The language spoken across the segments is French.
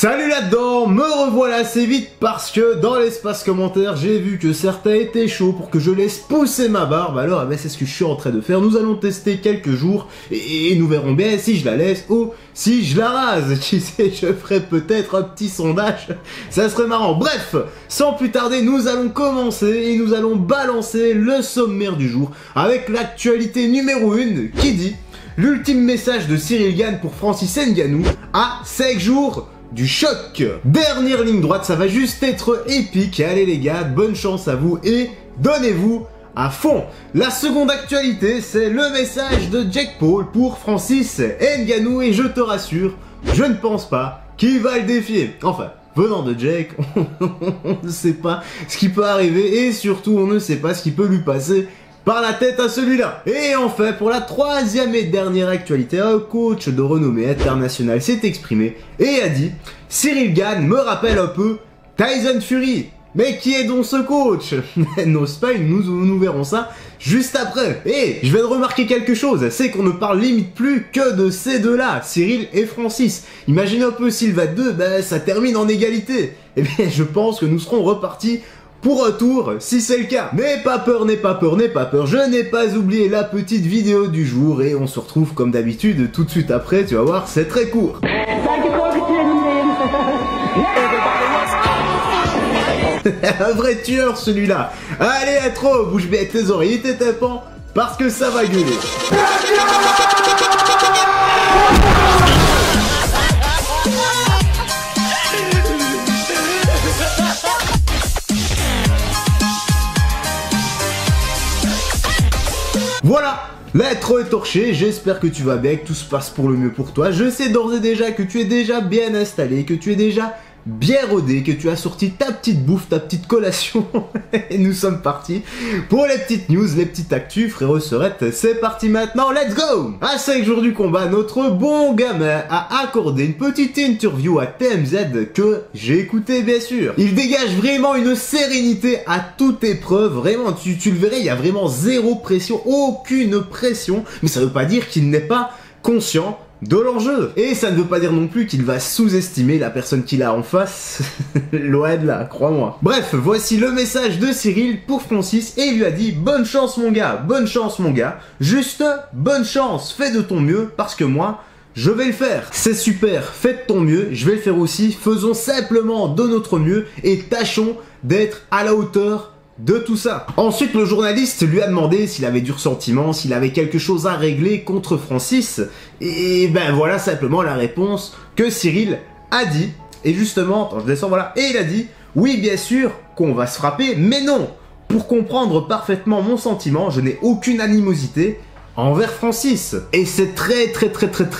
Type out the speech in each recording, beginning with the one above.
Salut là-dedans, me revoilà assez vite parce que dans l'espace commentaire, j'ai vu que certains étaient chauds pour que je laisse pousser ma barbe. Alors c'est ce que je suis en train de faire. Nous allons tester quelques jours et nous verrons bien si je la laisse ou si je la rase. Qui sait, je ferai peut-être un petit sondage, ça serait marrant. Bref, sans plus tarder, nous allons commencer et nous allons balancer le sommaire du jour avec l'actualité numéro 1 qui dit: l'ultime message de Cyril Gane pour Francis Ngannou à 5 jours du choc. Dernière ligne droite, ça va juste être épique. Allez les gars, bonne chance à vous et donnez-vous à fond. La seconde actualité, c'est le message de Jake Paul pour Francis Ngannou et je te rassure, je ne pense pas qu'il va le défier. Enfin, venant de Jake, on ne sait pas ce qui peut arriver et surtout on ne sait pas ce qui peut lui passer par la tête à celui-là. Et enfin, pour la troisième et dernière actualité, un coach de renommée internationale s'est exprimé et a dit: Cyril Gane me rappelle un peu Tyson Fury. Mais qui est donc ce coach? No spoil, nous verrons ça juste après. Et je viens de remarquer quelque chose, c'est qu'on ne parle limite plus que de ces deux-là, Cyril et Francis. Imagine un peu s'il va 2, ça termine en égalité. Eh bien, je pense que nous serons repartis pour un tour, si c'est le cas. Mais pas peur, n'aie pas peur, n'aie pas peur. Je n'ai pas oublié la petite vidéo du jour et on se retrouve comme d'habitude tout de suite après. Tu vas voir, c'est très court. Un vrai tueur celui-là. Allez, intro, bouge bien tes oreilles et tes tympans parce que ça va gueuler. Voilà, l'intro est torchée, j'espère que tu vas bien, que tout se passe pour le mieux pour toi. Je sais d'ores et déjà que tu es déjà bien installé, que tu es déjà bien rodé, que tu as sorti ta petite bouffe, ta petite collation. Et nous sommes partis pour les petites news, les petites actus, frérot Serette. C'est parti maintenant, let's go! À 5 jours du combat, notre bon gamin a accordé une petite interview à TMZ que j'ai écouté bien sûr. Il dégage vraiment une sérénité à toute épreuve, vraiment, tu le verrais, il y a vraiment zéro pression, aucune pression, mais ça veut pas dire qu'il n'est pas conscient de l'enjeu. Et ça ne veut pas dire non plus qu'il va sous-estimer la personne qu'il a en face. Loin de là, crois-moi. Bref, voici le message de Cyril pour Francis et il lui a dit: bonne chance mon gars, bonne chance mon gars. Juste bonne chance, fais de ton mieux parce que moi, je vais le faire. C'est super, fais de ton mieux, je vais le faire aussi. Faisons simplement de notre mieux et tâchons d'être à la hauteur de tout ça. Ensuite, le journaliste lui a demandé s'il avait du ressentiment, s'il avait quelque chose à régler contre Francis. Et ben voilà simplement la réponse que Cyril a dit. Et justement, attends, je descends, voilà. Et il a dit: oui, bien sûr qu'on va se frapper, mais non. Pour comprendre parfaitement mon sentiment, je n'ai aucune animosité envers Francis. Et c'est très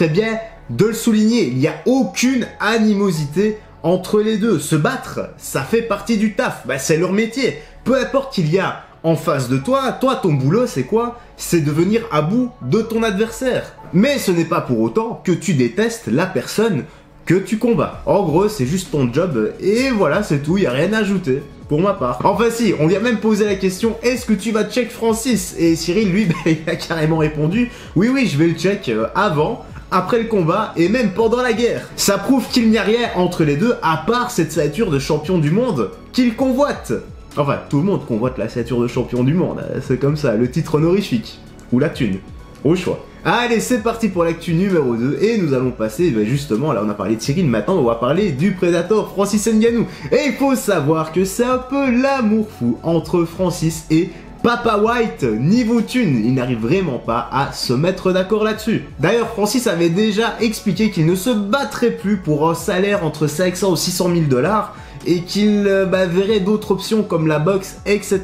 bien de le souligner. Il n'y a aucune animosité entre les deux. Se battre, ça fait partie du taf. Ben, c'est leur métier. Peu importe qu'il y a en face de toi, ton boulot c'est quoi? C'est de venir à bout de ton adversaire. Mais ce n'est pas pour autant que tu détestes la personne que tu combats. En gros, c'est juste ton job et voilà, c'est tout, il n'y a rien à ajouter. Pour ma part. Enfin si, on lui a même posé la question: est-ce que tu vas check Francis? Et Cyril, lui, il a carrément répondu: oui, je vais le check avant, après le combat et même pendant la guerre. Ça prouve qu'il n'y a rien entre les deux à part cette ceinture de champion du monde qu'il convoite. Enfin, tout le monde convoite la ceinture de champion du monde, c'est comme ça, le titre honorifique. Ou la thune, au choix. Allez, c'est parti pour l'actu numéro 2, et nous allons passer, justement, là on a parlé de Cyril, maintenant on va parler du Predator Francis Ngannou. Et il faut savoir que c'est un peu l'amour fou entre Francis et Papa White niveau thune. Il n'arrive vraiment pas à se mettre d'accord là-dessus. D'ailleurs, Francis avait déjà expliqué qu'il ne se battrait plus pour un salaire entre 500 ou 600 000 $, et qu'il verrait d'autres options comme la boxe, etc.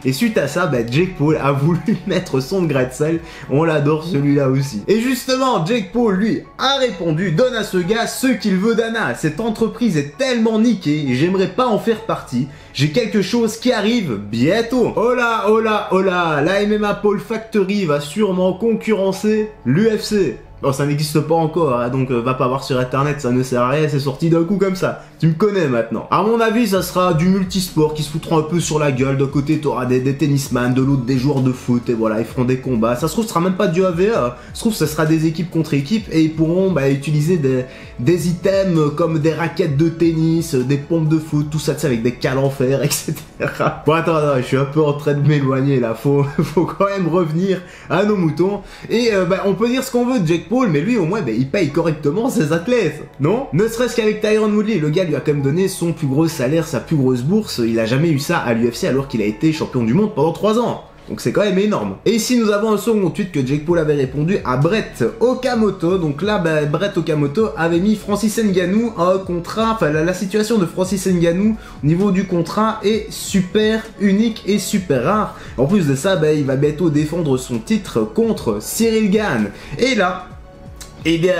Et suite à ça, Jake Paul a voulu mettre son grain de sel. On l'adore celui-là aussi. Et justement, Jake Paul, lui, a répondu: donne à ce gars ce qu'il veut d'Anna. Cette entreprise est tellement niquée, j'aimerais pas en faire partie. J'ai quelque chose qui arrive bientôt. Oh là, la MMA Paul Factory va sûrement concurrencer l'UFC. Bon, ça n'existe pas encore, hein, donc va pas voir sur internet, ça ne sert à rien, c'est sorti d'un coup comme ça. Tu me connais maintenant. À mon avis, ça sera du multisport qui se foutront un peu sur la gueule. D'un côté, t'auras des tennisman, de l'autre des joueurs de foot, et voilà, ils feront des combats. Ça se trouve, ce sera même pas du AVA, ça se trouve, ça sera des équipes contre équipes, et ils pourront utiliser des items comme des raquettes de tennis, des pompes de foot, tout ça, tu sais, avec des cales en fer, etc. Bon, attends, je suis un peu en train de m'éloigner là, faut quand même revenir à nos moutons. Et on peut dire ce qu'on veut de Jake Paul, mais lui au moins il paye correctement ses athlètes, non? Ne serait-ce qu'avec Tyron Woodley, le gars lui a quand même donné son plus gros salaire, sa plus grosse bourse, il a jamais eu ça à l'UFC alors qu'il a été champion du monde pendant 3 ans. Donc c'est quand même énorme. Et ici nous avons un second tweet que Jake Paul avait répondu à Brett Okamoto. Donc là Brett Okamoto avait mis Francis Ngannou un contrat, enfin la situation de Francis Ngannou au niveau du contrat est super unique et super rare. En plus de ça, il va bientôt défendre son titre contre Cyril Gane. Et là, eh bien,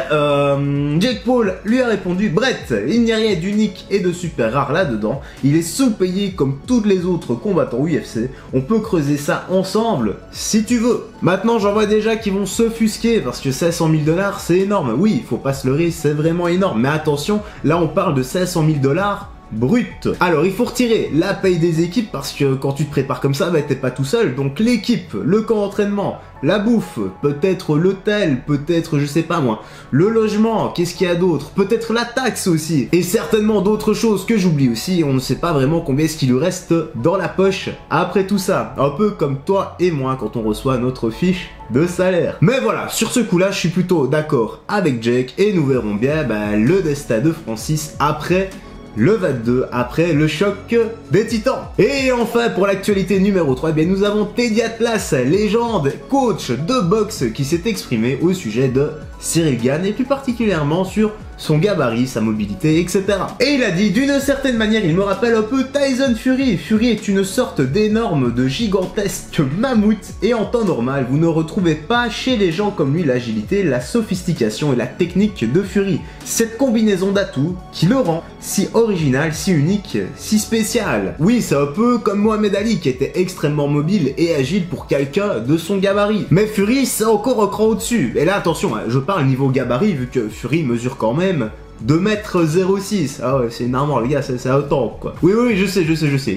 Jake Paul lui a répondu: Brett, il n'y a rien d'unique et de super rare là-dedans. Il est sous-payé comme tous les autres combattants UFC. On peut creuser ça ensemble si tu veux. Maintenant, j'en vois déjà qui vont s'offusquer parce que 500 000 $, c'est énorme. Oui, faut pas se leurrer, c'est vraiment énorme. Mais attention, là on parle de 500 000 $ brut. Alors il faut retirer la paye des équipes parce que quand tu te prépares comme ça, t'es pas tout seul. Donc l'équipe, le camp d'entraînement, la bouffe, peut-être l'hôtel, peut-être je sais pas moi, le logement, qu'est-ce qu'il y a d'autre, peut-être la taxe aussi, et certainement d'autres choses que j'oublie aussi. On ne sait pas vraiment combien est-ce qu'il lui reste dans la poche après tout ça. Un peu comme toi et moi quand on reçoit notre fiche de salaire. Mais voilà, sur ce coup là je suis plutôt d'accord avec Jake et nous verrons bien le destin de Francis après le 22, après le choc des titans. Et enfin, pour l'actualité numéro 3, nous avons Teddy Atlas, légende, coach de boxe, qui s'est exprimé au sujet de Cyril Gane, et plus particulièrement sur son gabarit, sa mobilité, etc. Et il a dit: d'une certaine manière, il me rappelle un peu Tyson Fury. Fury est une sorte d'énorme, de gigantesque mammouth, et en temps normal, vous ne retrouvez pas chez les gens comme lui l'agilité, la sophistication et la technique de Fury. Cette combinaison d'atouts qui le rend si original, si unique, si spécial. Oui, c'est un peu comme Mohamed Ali qui était extrêmement mobile et agile pour quelqu'un de son gabarit. Mais Fury, c'est encore un cran au-dessus. Et là, attention, je parle niveau gabarit, vu que Fury mesure quand même 2,06 m. Ah ouais, c'est énorme, les gars, c'est un tank, quoi. Oui, je sais.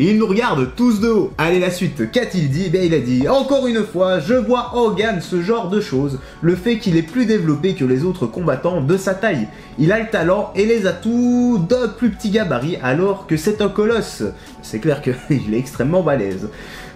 Ils nous regardent tous de haut. Allez, la suite, qu'a-t-il dit? Il a dit: encore une fois, je vois en Gane ce genre de choses. Le fait qu'il est plus développé que les autres combattants de sa taille. Il a le talent et les atouts d'un plus petit gabarit, alors que c'est un colosse. C'est clair qu'il est extrêmement balèze.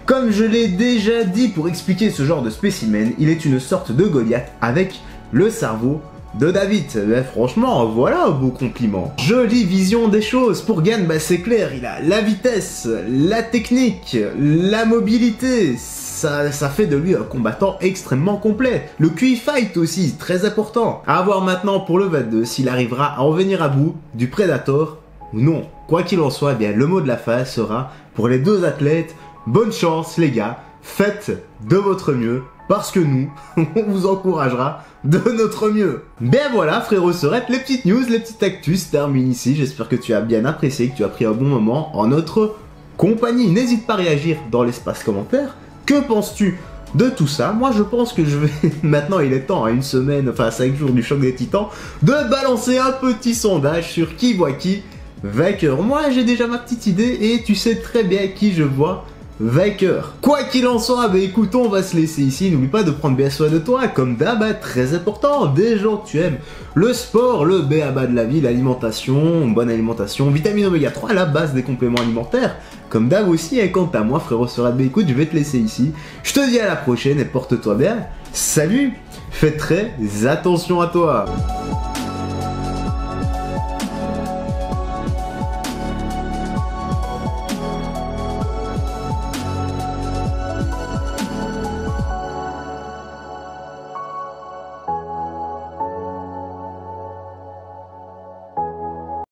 Comme je l'ai déjà dit pour expliquer ce genre de spécimen, il est une sorte de Goliath avec le cerveau de David. Franchement, voilà un beau compliment. Jolie vision des choses. Pour Gane, c'est clair, il a la vitesse, la technique, la mobilité. Ça fait de lui un combattant extrêmement complet. Le QI fight aussi, très important. À voir maintenant pour le 22 s'il arrivera à en venir à bout du Predator ou non. Quoi qu'il en soit, le mot de la fin sera pour les deux athlètes: bonne chance les gars, faites de votre mieux, parce que nous, on vous encouragera de notre mieux. Voilà, frérot Sorette, les petites news, les petites actus se terminent ici. J'espère que tu as bien apprécié, que tu as pris un bon moment en notre compagnie. N'hésite pas à réagir dans l'espace commentaire. Que penses-tu de tout ça? Moi, je pense que je vais... Maintenant, il est temps, à une semaine, enfin à 5 jours du choc des titans, de balancer un petit sondage sur qui voit qui vainqueur. Moi, j'ai déjà ma petite idée et tu sais très bien qui je vois vainqueur. Quoi qu'il en soit, écoute, on va se laisser ici. N'oublie pas de prendre bien soin de toi, comme d'hab, très important, des gens que tu aimes. Le sport, le b.a.-ba de la vie, l'alimentation, une bonne alimentation, vitamine oméga 3, la base des compléments alimentaires. Comme d'hab aussi, et quant à moi, frérot Sorette, écoute, je vais te laisser ici. Je te dis à la prochaine et porte-toi bien. Salut, fais très attention à toi.